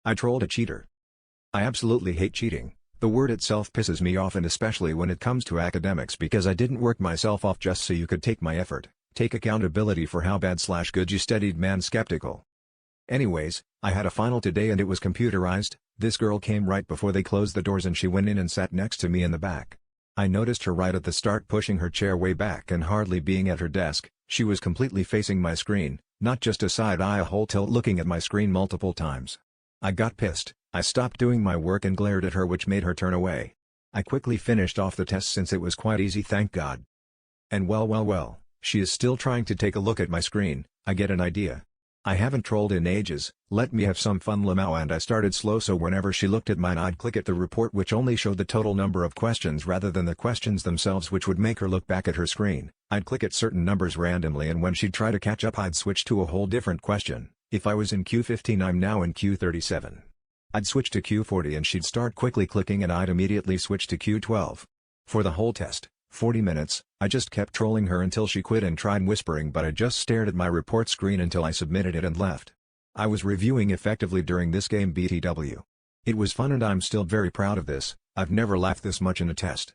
I trolled a cheater. I absolutely hate cheating. The word itself pisses me off, and especially when it comes to academics, because I didn't work myself off just so you could take my effort. Take accountability for how bad/good you studied, man. Skeptical. Anyways, I had a final today and it was computerized. This girl came right before they closed the doors and she went in and sat next to me in the back. I noticed her right at the start, pushing her chair way back and hardly being at her desk. She was completely facing my screen, not just a side eye, a whole tilt, looking at my screen multiple times. I got pissed. I stopped doing my work and glared at her, which made her turn away. I quickly finished off the test since it was quite easy, thank God. And well, she is still trying to take a look at my screen. I get an idea. I haven't trolled in ages, let me have some fun, Lamau, and I started slow, so whenever she looked at mine I'd click at the report, which only showed the total number of questions rather than the questions themselves, which would make her look back at her screen. I'd click at certain numbers randomly, and when she'd try to catch up I'd switch to a whole different question. If I was in Q15, I'm now in Q37. I'd switch to Q40 and she'd start quickly clicking and I'd immediately switch to Q12. For the whole test, 40 minutes, I just kept trolling her until she quit and tried whispering, but I just stared at my report screen until I submitted it and left. I was reviewing effectively during this game BTW. It was fun and I'm still very proud of this. I've never laughed this much in a test.